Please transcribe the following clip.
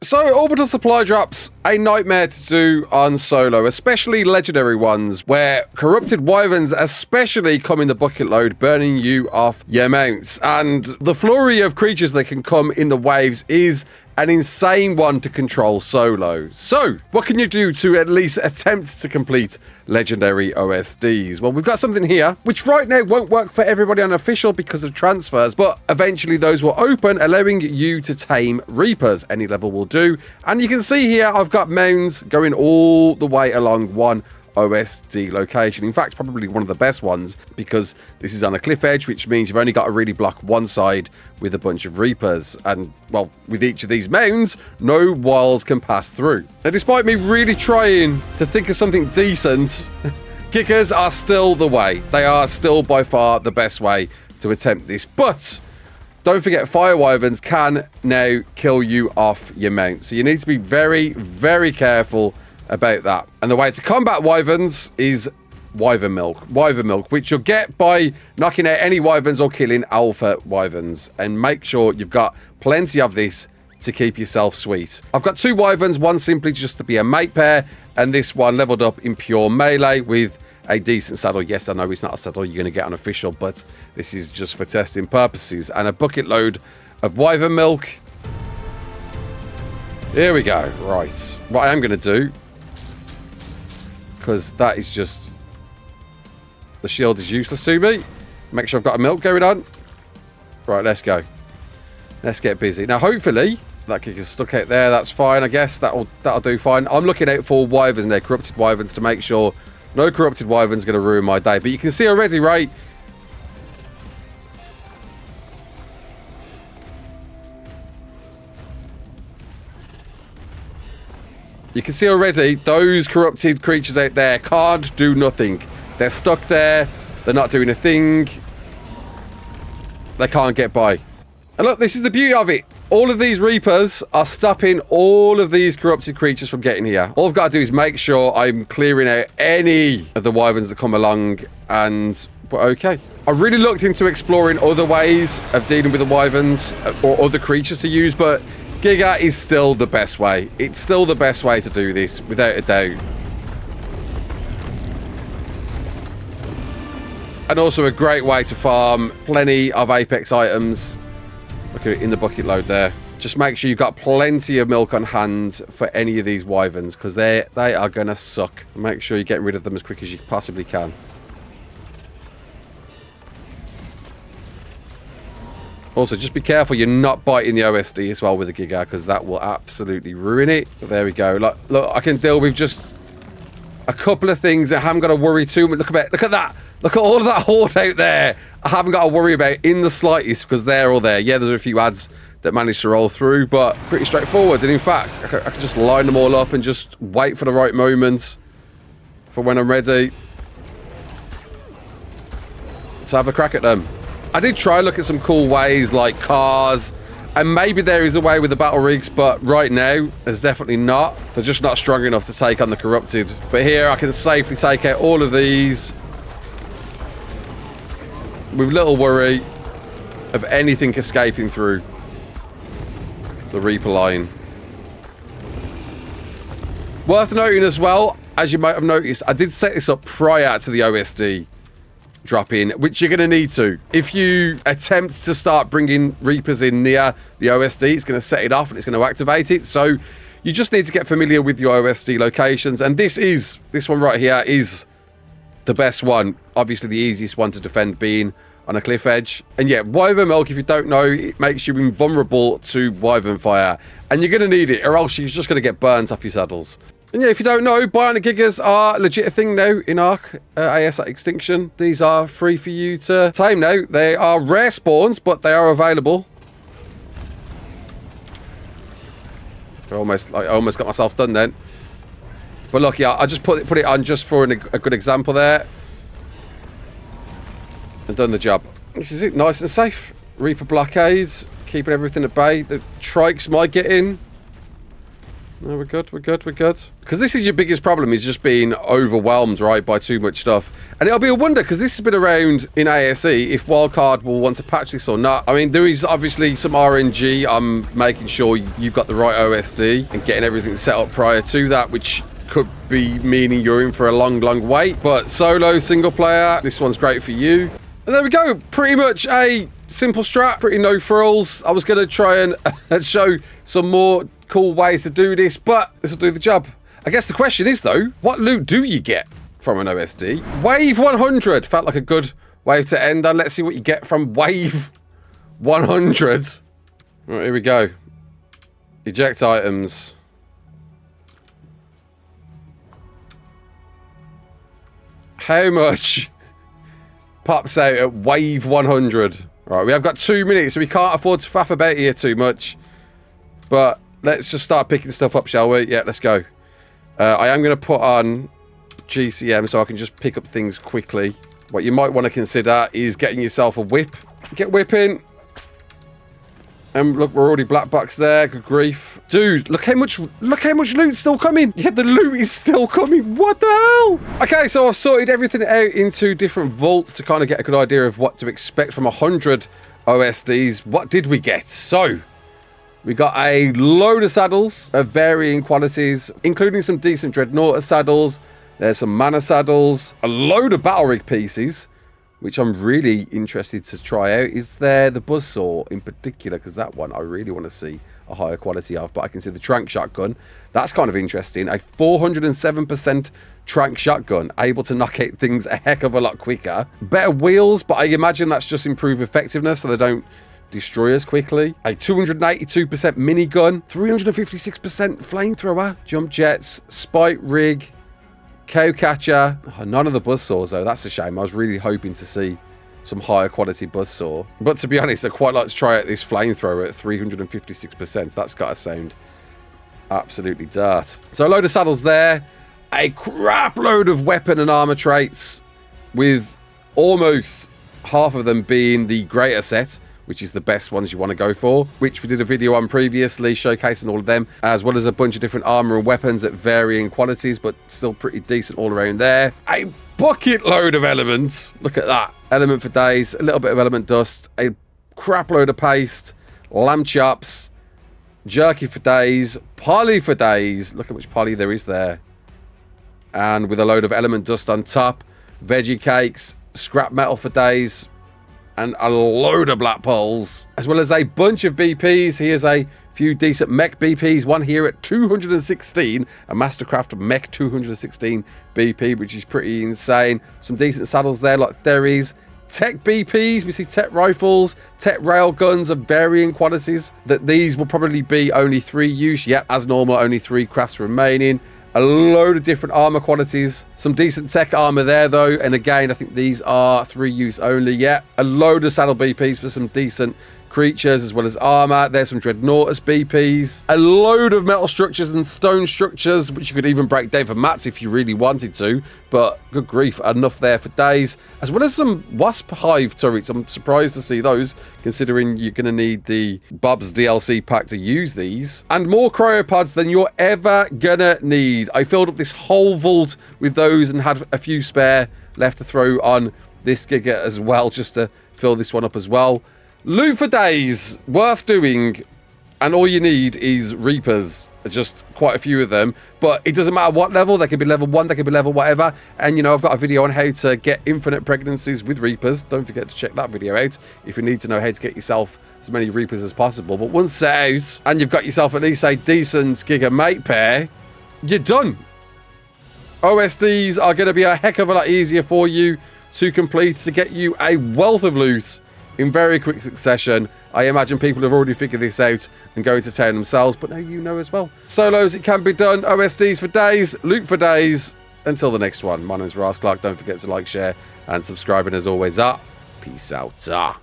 So, orbital supply drops, a nightmare to do on solo, especially legendary ones, where corrupted wyverns especially come in the bucket load, burning you off your mounts. And the flurry of creatures that can come in the waves is an insane one to control solo. So, what can you do to at least attempt to complete legendary OSDs? Well, we've got something here, which right now won't work for everybody on official because of transfers, but eventually those will open, allowing you to tame Reapers. Any level will do. And you can see here, I've got mounds going all the way along one OSD location. In fact, probably one of the best ones, because this is on a cliff edge, which means you've only got to really block one side with a bunch of Reapers. And, well, with each of these mounds, no walls can pass through. Now, despite me really trying to think of something decent, kickers are still the way. They are still by far the best way to attempt this. But don't forget, fire wyverns can now kill you off your mount. So you need to be very, very careful about that. And the way to combat wyverns is wyvern milk, which you'll get by knocking out any wyverns or killing alpha wyverns. And make sure you've got plenty of this to keep yourself sweet. I've got 2 wyverns, one simply just to be a mate pair, and this one leveled up in pure melee with a decent saddle. Yes, I know it's not a saddle you're going to get on official, but this is just for testing purposes. And a bucket load of wyvern milk. Here we go. Right, what I am going to do, because that is just, the shield is useless to me. Make sure I've got a milk going on. Right, let's go. Let's get busy. Now, hopefully, that kick is stuck out there. That's fine, I guess. That'll do fine. I'm looking out for wyverns there, corrupted wyverns, to make sure no corrupted wyvern's going to ruin my day. But you can see already, right? You can see already, those corrupted creatures out there can't do nothing. They're stuck there. They're not doing a thing. They can't get by. And look, this is the beauty of it. All of these Reapers are stopping all of these corrupted creatures from getting here. All I've got to do is make sure I'm clearing out any of the wyverns that come along, and we're okay. I really looked into exploring other ways of dealing with the wyverns or other creatures to use, but Giga is still the best way. It's still the best way to do this, without a doubt. And also a great way to farm plenty of Apex items. Look at it in the bucket load there. Just make sure you've got plenty of milk on hand for any of these wyverns, because they are going to suck. Make sure you're getting rid of them as quick as you possibly can. Also, just be careful you're not biting the OSD as well with the Giga, because that will absolutely ruin it. But there we go. Look, I can deal with just a couple of things. I haven't got to worry too much. Look at that. Look at all of that horde out there. I haven't got to worry about in the slightest, because they're all there. Yeah, there's a few ads that managed to roll through, but pretty straightforward. And in fact, I can just line them all up and just wait for the right moment for when I'm ready to have a crack at them. I did try look at some cool ways like cars, and maybe there is a way with the battle rigs, but right now there's definitely not. They're just not strong enough to take on the corrupted. But here I can safely take out all of these with little worry of anything escaping through the Reaper line. Worth noting as well, as you might have noticed, I did set this up prior to the OSD drop in, which you're going to need to. If you attempt to start bringing Reapers in near the OSD, it's going to set it off and it's going to activate it. So you just need to get familiar with your OSD locations. And this one right here is the best one. Obviously the easiest one to defend being on a cliff edge. And yeah, wyvern milk, if you don't know, it makes you invulnerable to wyvern fire. And you're going to need it, or else you're just going to get burnt off your saddles. And yeah, if you don't know, bionic gigas are legit a thing now in ARK AS Extinction. These are free for you to tame now. They are rare spawns, but they are available. I almost got myself done then. But look, yeah, I just put it on just for a good example there. And done the job. This is it, nice and safe. Reaper blockades, keeping everything at bay. The trikes might get in. No, we're good, we're good, we're good. Because this is your biggest problem, is just being overwhelmed, right, by too much stuff. And it'll be a wonder, because this has been around in ASE, if Wildcard will want to patch this or not. I mean, there is obviously some RNG. I'm making sure you've got the right OSD and getting everything set up prior to that, which could be meaning you're in for a long, long wait. But solo, single player, this one's great for you. And there we go. Pretty much a simple strat, pretty no frills. I was going to try and show some more cool ways to do this, but this will do the job. I guess the question is, though, what loot do you get from an OSD? Wave 100 felt like a good wave to end on. Let's see what you get from Wave 100. Right, here we go. Eject items. How much pops out at Wave 100? Right, we have got 2 minutes, so we can't afford to faff about here too much. But let's just start picking stuff up, shall we? Yeah, let's go. I am going to put on GCM so I can just pick up things quickly. What you might want to consider is getting yourself a whip. Get whipping. And look, we're already black box there. Good grief. Dude, look how much loot's still coming. Yeah, the loot is still coming. What the hell? Okay, so I've sorted everything out into different vaults to kind of get a good idea of what to expect from 100 OSDs. What did we get? So we got a load of saddles of varying qualities, including some decent Dreadnought saddles. There's some mana saddles, a load of battle rig pieces, which I'm really interested to try out. Is there the buzzsaw in particular? Because that one I really want to see a higher quality of. But I can see the trank shotgun. That's kind of interesting. A 407% trank shotgun, able to knock out things a heck of a lot quicker. Better wheels, but I imagine that's just improved effectiveness so they don't destroy us quickly. A 282% minigun, 356% flamethrower, jump jets, spike rig, cowcatcher. Oh, none of the buzzsaws though. That's a shame. I was really hoping to see some higher quality buzzsaw. But to be honest, I quite like to try out this flamethrower at 356%. That's got to sound absolutely dirt. So a load of saddles there. A crap load of weapon and armor traits, with almost half of them being the greater set, which is the best ones you want to go for, which we did a video on previously showcasing all of them, as well as a bunch of different armor and weapons at varying qualities, but still pretty decent all around there. A bucket load of elements. Look at that. Element for days, a little bit of element dust, a crap load of paste, lamb chops, jerky for days, poly for days. Look how much poly there is there. And with a load of element dust on top, veggie cakes, scrap metal for days, and a load of black poles, as well as a bunch of BPs. Here's a few decent mech BPs. One here at 216, a Mastercraft mech 216 BP, which is pretty insane. Some decent saddles there, like Theres. Tech BPs, we see tech rifles, tech rail guns of varying qualities. That these will probably be only 3 use. Yep, as normal, only 3 crafts remaining. A load of different armor qualities. Some decent tech armor there, though. And again, I think these are 3 use only. Yeah, a load of saddle BPs for some decent creatures as well as armor. There's some Dreadnoughtus BPs. A load of metal structures and stone structures, which you could even break down for mats if you really wanted to. But good grief, enough there for days. As well as some Wasp Hive turrets. I'm surprised to see those, considering you're going to need the Bob's DLC pack to use these. And more cryopods than you're ever gonna need. I filled up this whole vault with those and had a few spare left to throw on this Giga as well, just to fill this one up as well. Loot for days, worth doing, and all you need is Reapers, just quite a few of them, but it doesn't matter what level. They could be level 1, they could be level whatever, and you know, I've got a video on how to get infinite pregnancies with Reapers. Don't forget to check that video out if you need to know how to get yourself as many Reapers as possible. But once set out, and you've got yourself at least a decent Giga mate pair, you're done. OSDs are going to be a heck of a lot easier for you to complete, to get you a wealth of loot in very quick succession. I imagine people have already figured this out and going to town themselves, but now you know as well. Solos, it can be done. OSDs for days, loot for days. Until the next one, my name's Ras Clark. Don't forget to like, share, and subscribe. And as always, peace out.